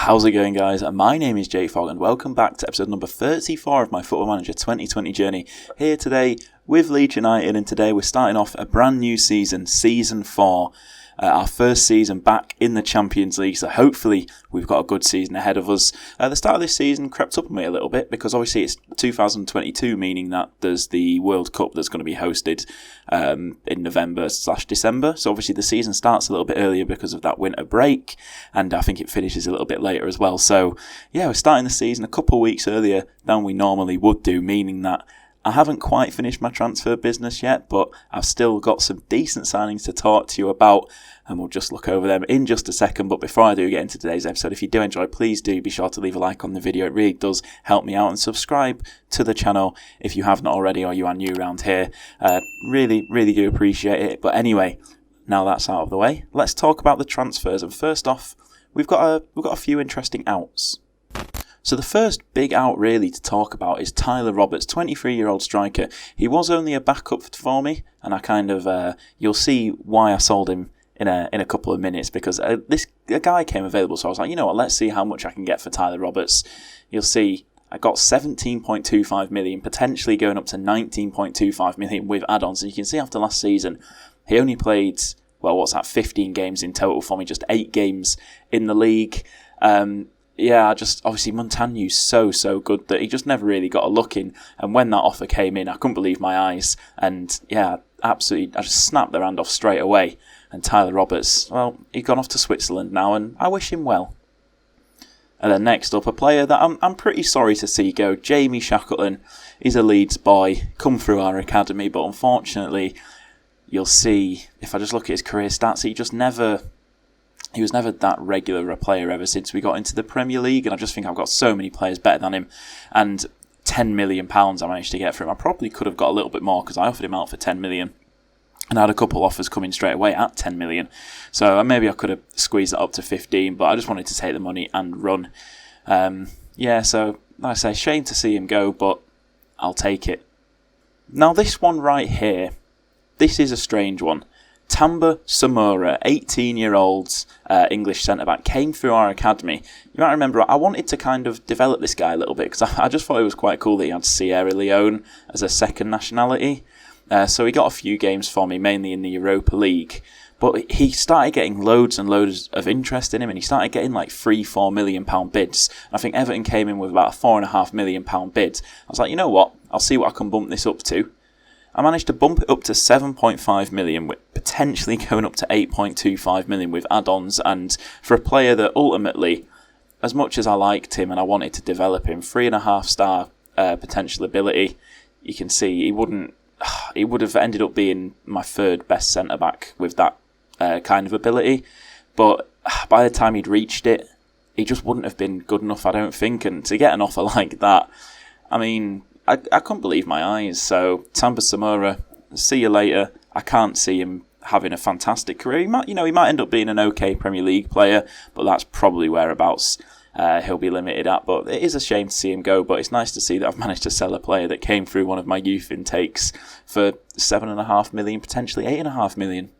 How's it going, guys? My name is Jakefog and welcome back to episode number 34 of my Football Manager 2020 journey. Here today with Leeds United, and today we're starting off a brand new season, Season 4. Our first season back in the Champions League, so hopefully we've got a good season ahead of us. The start of this season crept up on me a little bit because obviously it's 2022, meaning that there's the World Cup that's going to be hosted in November/December. So obviously the season starts a little bit earlier because of that winter break, and I think it finishes a little bit later as well. So yeah, we're starting the season a couple of weeks earlier than we normally would do, meaning that I haven't quite finished my transfer business yet, but I've still got some decent signings to talk to you about, and we'll just look over them in just a second. But before I do get into today's episode, if you do enjoy, please do be sure to leave a like on the video. It really does help me out, and subscribe to the channel if you haven't already or you are new around here. Really do appreciate it. But anyway, now that's out of the way, let's talk about the transfers. And first off, we've got a few interesting outs. So the first big out really to talk about is Tyler Roberts, 23-year-old striker. He was only a backup for me, and I kind of you'll see why I sold him in a couple of minutes, because a guy came available, so I was like, you know what, let's see how much I can get for Tyler Roberts. You'll see I got 17.25 million, potentially going up to 19.25 million with add-ons. And you can see after last season, he only played, 15 games in total for me, just 8 games in the league. Yeah, obviously Montaño's so good that he just never really got a look in. And when that offer came in, I couldn't believe my eyes. And yeah, absolutely, I just snapped their hand off straight away. And Tyler Roberts, well, he's gone off to Switzerland now, and I wish him well. And then next up, a player that I'm pretty sorry to see go, Jamie Shackleton. He's a Leeds boy, come through our academy, but unfortunately, you'll see, if I just look at his career stats, he was never that regular a player ever since we got into the Premier League, and I just think I've got so many players better than him. And £10 million I managed to get for him. I probably could have got a little bit more because I offered him out for 10 million. And I had a couple offers coming straight away at 10 million. So maybe I could have squeezed it up to 15, but I just wanted to take the money and run. So like I say, shame to see him go, but I'll take it. Now this one right here, this is a strange one. Tamba Samura, 18-year-old English centre-back, came through our academy. You might remember I wanted to kind of develop this guy a little bit because I just thought it was quite cool that he had Sierra Leone as a second nationality. So he got a few games for me, mainly in the Europa League. But he started getting loads and loads of interest in him, and he started getting like £3-4 million bids. I think Everton came in with about a £4.5 million bid. I was like, you know what? I'll see what I can bump this up to. I managed to bump it up to 7.5 million, with potentially going up to 8.25 million with add-ons. And for a player that ultimately, as much as I liked him and I wanted to develop him, 3.5-star potential ability, you can see he would have ended up being my third best centre-back with that kind of ability. But by the time he'd reached it, he just wouldn't have been good enough, I don't think. And to get an offer like that, I mean, I couldn't believe my eyes. So Tamba Samura, see you later. I can't see him having a fantastic career. He might end up being an okay Premier League player, but that's probably whereabouts he'll be limited at. But it is a shame to see him go. But it's nice to see that I've managed to sell a player that came through one of my youth intakes for 7.5 million, potentially 8.5 million.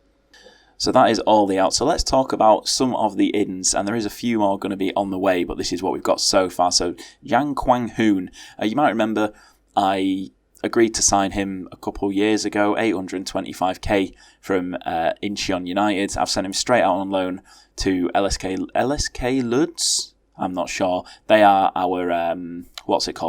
So that is all the outs. So let's talk about some of the ins, and there is a few more going to be on the way, but this is what we've got so far. So Yang Kwang Hoon, you might remember I agreed to sign him a couple years ago, 825k from Incheon United. I've sent him straight out on loan to LSK Lutz. I'm not sure. They are our,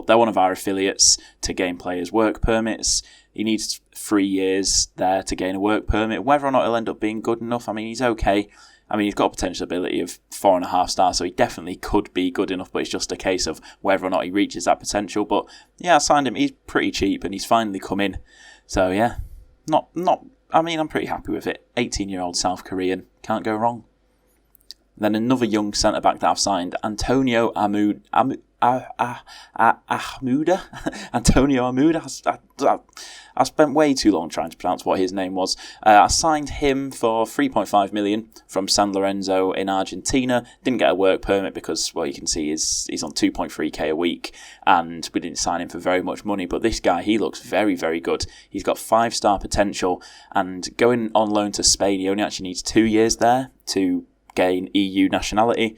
They're one of our affiliates to gain players' work permits. He needs 3 years there to gain a work permit. Whether or not he'll end up being good enough, I mean, he's okay. I mean, he's got a potential ability of 4.5 stars, so he definitely could be good enough, but it's just a case of whether or not he reaches that potential. But yeah, I signed him. He's pretty cheap, and he's finally come in. So yeah, I'm pretty happy with it. 18-year-old South Korean, can't go wrong. Then another young centre-back that I've signed, Antonio Ahmuda. Antonio Ahmuda. I spent way too long trying to pronounce what his name was. I signed him for 3.5 million from San Lorenzo in Argentina. Didn't get a work permit because, well, you can see he's on 2.3k a week, and we didn't sign him for very much money. But this guy, he looks very, very good. He's got 5-star potential, and going on loan to Spain, he only actually needs 2 years there to gain EU nationality,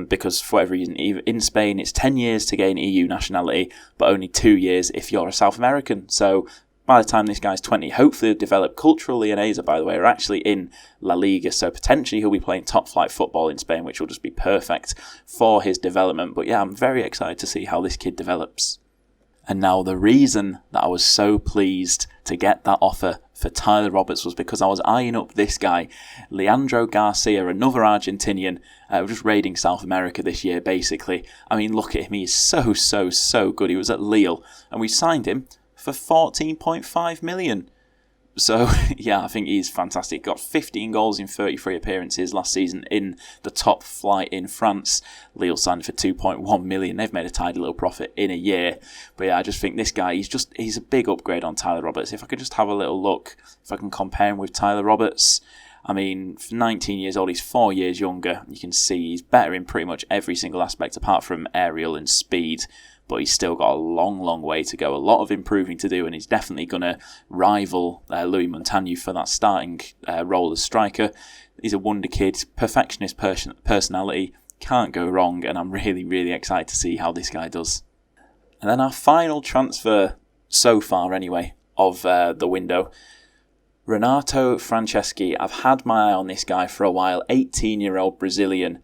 because for whatever reason, in Spain it's 10 years to gain EU nationality, but only 2 years if you're a South American. So by the time this guy's 20, hopefully he'll develop. Cultural Leonesa, by the way, are actually in La Liga, so potentially he'll be playing top flight football in Spain, which will just be perfect for his development. But yeah, I'm very excited to see how this kid develops. And now the reason that I was so pleased to get that offer for Tyler Roberts was because I was eyeing up this guy, Leandro Garcia, another Argentinian, just raiding South America this year, basically. I mean, look at him. He is so good. He was at Lille, and we signed him for 14.5 million. So, yeah, I think he's fantastic. Got 15 goals in 33 appearances last season in the top flight in France. Lille signed for 2.1 million. They've made a tidy little profit in a year. But yeah, I just think this guy, he's a big upgrade on Tyler Roberts. If I could just have a little look, if I can compare him with Tyler Roberts, I mean, for 19 years old, he's 4 years younger. You can see he's better in pretty much every single aspect apart from aerial and speed. But he's still got a long way to go. A lot of improving to do, and he's definitely going to rival Louis Montagny for that starting role as striker. He's a wonder kid, perfectionist personality, can't go wrong, and I'm really excited to see how this guy does. And then our final transfer, so far anyway, of the window, Renato Franceschi. I've had my eye on this guy for a while, 18-year-old Brazilian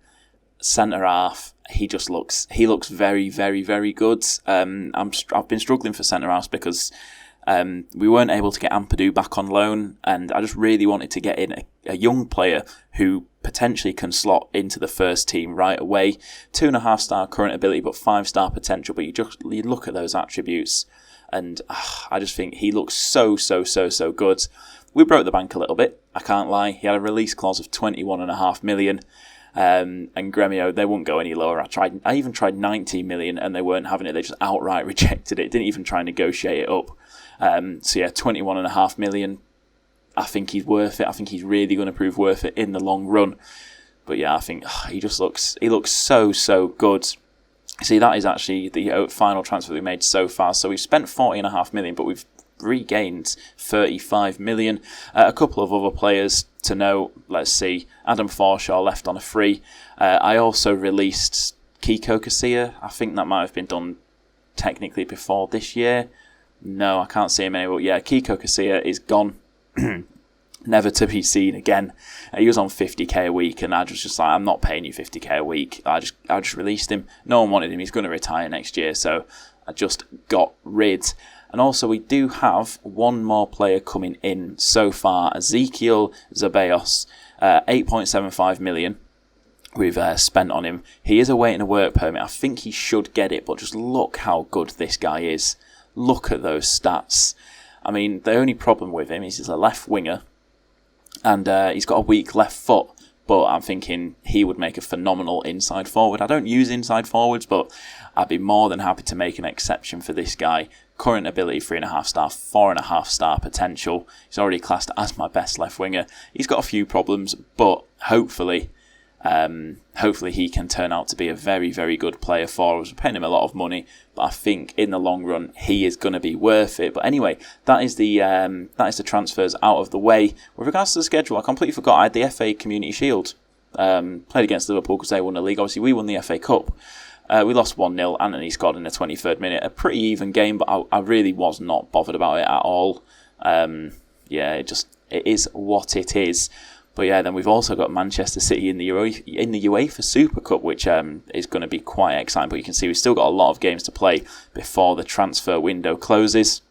centre-half. He looks very good. I've been struggling for centre-halves because we weren't able to get Ampadu back on loan, and I just really wanted to get in a young player who potentially can slot into the first team right away. 2.5-star current ability, but 5-star potential. But you look at those attributes, and I just think he looks so good. We broke the bank a little bit, I can't lie. He had a release clause of 21.5 million. And Gremio, they wouldn't go any lower. I even tried 19 million and they weren't having it. They just outright rejected it. Didn't even try and negotiate it up. So yeah, 21.5 million. I think he's worth it. I think he's really going to prove worth it in the long run. But yeah, I think he looks so good. See, that is actually the final transfer we made so far. So we've spent 40.5 million, but we've regained 35 million. A couple of other players to note, let's see. Adam Forshaw left on a free. I also released Kiko Casilla. I think that might have been done technically before this year. No, I can't see him anymore. Yeah, Kiko Casilla is gone. Never to be seen again. He was on 50k a week, and I just like, I'm not paying you 50k a week. I just released him. No one wanted him. He's going to retire next year, so I just got rid. And also, we do have one more player coming in so far, Ezekiel Zabaos, 8.75 million we've spent on him. He is awaiting a work permit. I think he should get it, but just look how good this guy is. Look at those stats. I mean, the only problem with him is he's a left winger, and he's got a weak left foot. But I'm thinking he would make a phenomenal inside forward. I don't use inside forwards, but I'd be more than happy to make an exception for this guy. Current ability 3.5-star, 4.5-star potential. He's already classed as my best left winger. He's got a few problems, but hopefully he can turn out to be a very good player for us. We're paying him a lot of money, but I think in the long run he is going to be worth it. But anyway, that is the transfers out of the way. With regards to the schedule, I completely forgot I had the FA Community Shield. Played against Liverpool because they won the league. Obviously, we won the FA Cup. We lost 1-0. Anthony scored in the 23rd minute. A pretty even game, but I really was not bothered about it at all. It is what it is. But yeah, then we've also got Manchester City in the UEFA Super Cup, which is going to be quite exciting. But you can see we've still got a lot of games to play before the transfer window closes.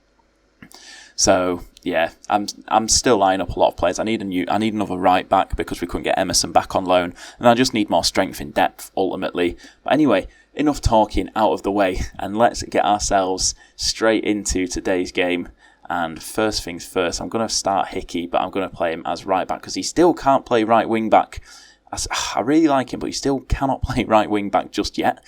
So yeah, I'm still lining up a lot of players. I need another right back because we couldn't get Emerson back on loan, and I just need more strength in depth ultimately. But anyway, enough talking out of the way, and let's get ourselves straight into today's game. And first things first, I'm going to start Hickey, but I'm going to play him as right back because he still can't play right wing back. I really like him, but he still cannot play right wing back just yet.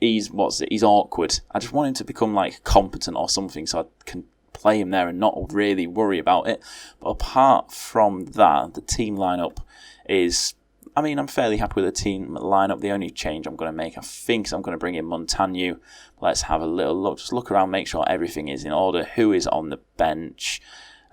He's awkward. I just want him to become like competent or something so I can play him there and not really worry about it. But apart from that, the team lineup is, I mean, I'm fairly happy with the team lineup. The only change I'm going to make, I think, is I'm going to bring in Montagny. Let's have a little look. Just look around, make sure everything is in order. Who is on the bench?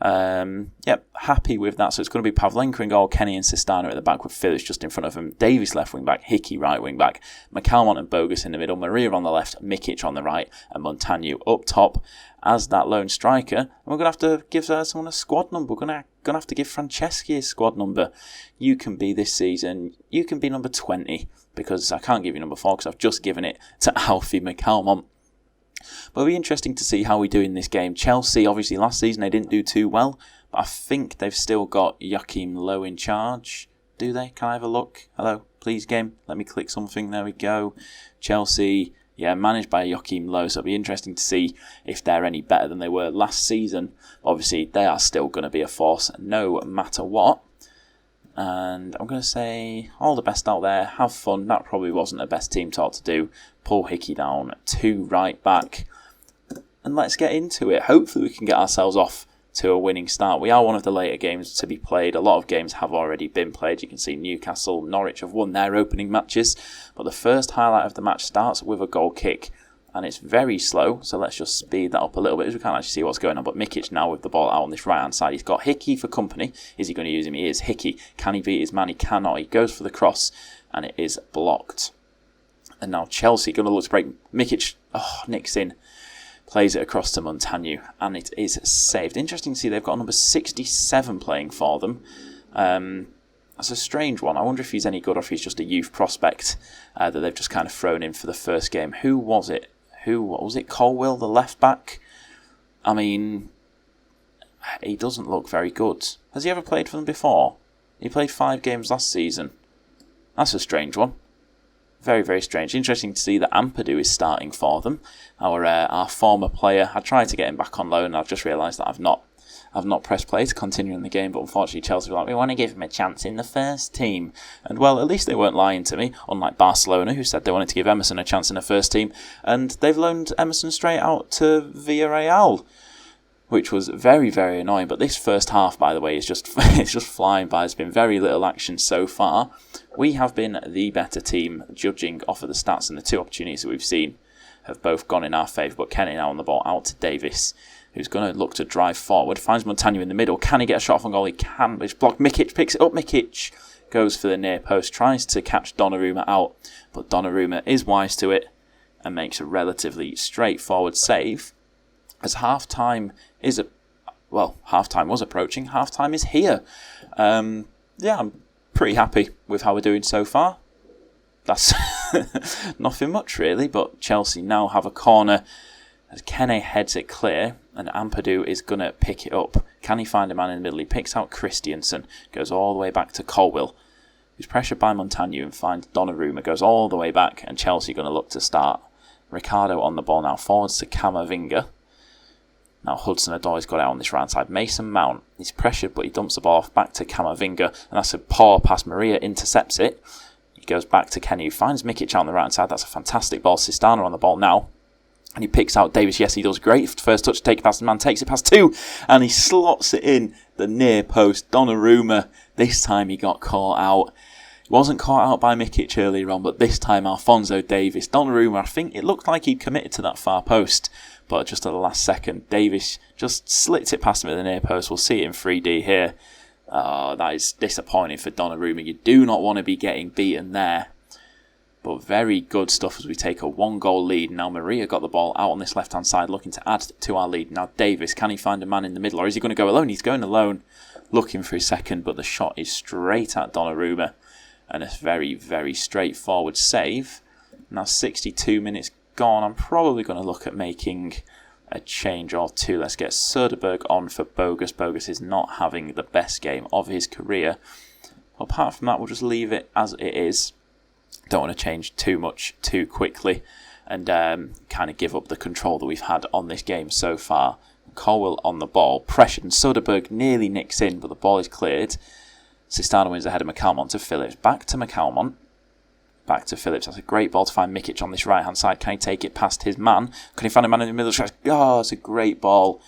Happy with that. So it's going to be Pavlenka in goal, Kenny and Sistano at the back with Phillips just in front of him, Davies left wing back, Hickey right wing back, McCalmont and Bogus in the middle, Maria on the left, Mikic on the right, and Montagno up top as that lone striker. And we're going to have to give someone a squad number. We're going to have to give Franceschi a squad number. You can be this season, you can be number 20, because I can't give you number 4 because I've just given it to Alfie McCalmont. But it'll be interesting to see how we do in this game. Chelsea, obviously, last season they didn't do too well, but I think they've still got Joachim Low in charge. Do they? Can I have a look? Hello, please, game. Let me click something. There we go. Chelsea, managed by Joachim Low, so it'll be interesting to see if they're any better than they were last season. Obviously, they are still going to be a force no matter what. And I'm going to say, all the best out there, have fun. That probably wasn't the best team talk to do. Pull Hickey down to right back. And let's get into it. Hopefully we can get ourselves off to a winning start. We are one of the later games to be played. A lot of games have already been played. You can see Newcastle, Norwich have won their opening matches. But the first highlight of the match starts with a goal kick. And it's very slow, so let's just speed that up a little bit as we can't actually see what's going on. But Mikic now with the ball out on this right-hand side. He's got Hickey for company. Is he going to use him? He is. Hickey. Can he beat his man? He cannot. He goes for the cross, and it is blocked. And now Chelsea going to look to break. Mikic nicks in. Plays it across to Montagno, and it is saved. Interesting to see they've got number 67 playing for them. That's a strange one. I wonder if he's any good or if he's just a youth prospect that they've just kind of thrown in for the first game. Who was it? What was it? Colwill, the left back? I mean, he doesn't look very good. Has he ever played for them before? He played 5 games last season. That's a strange one. Very, very strange. Interesting to see that Ampadu is starting for them. Our former player. I tried to get him back on loan and I've just realised that I've not pressed play to continue in the game, but unfortunately Chelsea were like, we want to give him a chance in the first team. And well, at least they weren't lying to me, unlike Barcelona, who said they wanted to give Emerson a chance in the first team, and they've loaned Emerson straight out to Villarreal, which was very, very annoying. But this first half, by the way, is just it's just flying by. There's been very little action so far. We have been the better team, judging off of the stats, and the 2 opportunities that we've seen have both gone in our favour. But Kenny now on the ball, out to Davis, who's going to look to drive forward, finds Montagno in the middle. Can he get a shot off on goal? He can, but it's blocked. Mikic picks it up. Mikic goes for the near post, tries to catch Donnarumma out, but Donnarumma is wise to it and makes a relatively straightforward save. As half-time half-time was approaching, half-time is here. I'm pretty happy with how we're doing so far. That's nothing much really, but Chelsea now have a corner as Kene heads it clear, and Ampadu is going to pick it up. Can he find a man in the middle? He picks out Christiansen, goes all the way back to Colwill, who's pressured by Montagno and finds Donnarumma, goes all the way back, and Chelsea going to look to start. Ricardo on the ball now, forwards to Camavinga. Now Hudson-Odoi's got out on this right side. Mason Mount, he's pressured, but he dumps the ball off back to Camavinga, and that's a poor pass. Maria intercepts it. He goes back to Kenny, who finds Mikic out on the right side. That's a fantastic ball. Sistano on the ball now. And he picks out Davis. Yes, he does great. First touch, take it past the man, takes it past 2. And he slots it in the near post. Donnarumma, this time he got caught out. He wasn't caught out by Mikic earlier on, but this time Alphonso Davies. Donnarumma, I think it looked like he'd committed to that far post. But just at the last second, Davies just slits it past him at the near post. We'll see it in 3D here. That is disappointing for Donnarumma. You do not want to be getting beaten there. But very good stuff as we take a 1-goal lead. Now Maria got the ball out on this left-hand side looking to add to our lead. Now Davis, can he find a man in the middle or is he going to go alone? He's going alone, looking for his second, but the shot is straight at Donnarumma. And a very, very straightforward save. Now 62 minutes gone. I'm probably going to look at making a change or 2. Let's get Söderberg on for Bogus. Bogus is not having the best game of his career. Apart from that, we'll just leave it as it is. Don't want to change too much too quickly and kind of give up the control that we've had on this game so far. Colwill on the ball, pressured, and Söderberg nearly nicks in, but the ball is cleared. Sistano wins ahead of McCalmont to Phillips. Back to McCalmont. Back to Phillips. That's a great ball to find Mikic on this right-hand side. Can he take it past his man? Can he find a man in the middle? Oh, it's a great ball.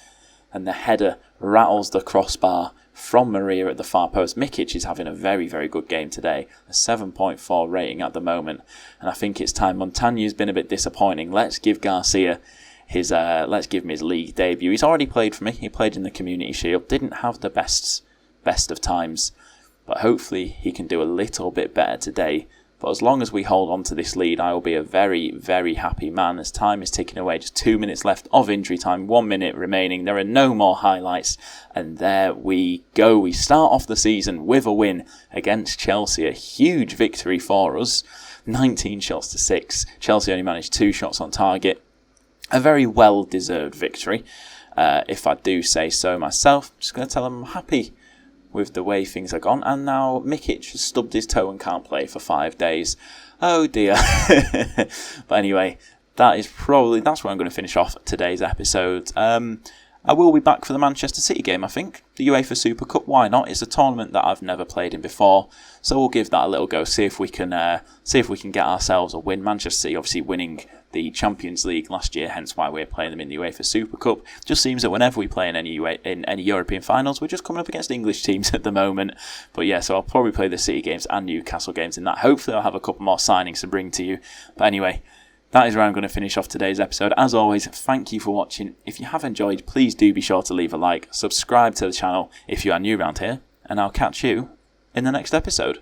And the header rattles the crossbar from Maria at the far post. Mikic is having a very, very good game today. A 7.4 rating at the moment. And I think it's time. Montagno's been a bit disappointing. Let's give Garcia let's give him his league debut. He's already played for me. He played in the Community Shield. Didn't have the best of times, but hopefully he can do a little bit better today. But as long as we hold on to this lead, I will be a very, very happy man as time is ticking away. Just 2 minutes left of injury time, 1 minute remaining. There are no more highlights. And there we go. We start off the season with a win against Chelsea. A huge victory for us. 19 shots to 6. Chelsea only managed 2 shots on target. A very well-deserved victory, if I do say so myself. Just going to tell them I'm happy with the way things are gone. And now Mikic has stubbed his toe and can't play for 5 days. Oh dear. But anyway, that's where I'm going to finish off today's episode. I will be back for the Manchester City game, I think. The UEFA Super Cup, why not? It's a tournament that I've never played in before, so we'll give that a little go. See if we can get ourselves a win. Manchester City obviously winning the Champions League last year, hence why we're playing them in the UEFA Super Cup. Just seems that whenever we play in any European finals, we're just coming up against English teams at the moment. But yeah, so I'll probably play the City games and Newcastle games in that. Hopefully I'll have a couple more signings to bring to you. But anyway, that is where I'm going to finish off today's episode. As always, thank you for watching. If you have enjoyed, please do be sure to leave a like, subscribe to the channel if you are new around here, and I'll catch you in the next episode.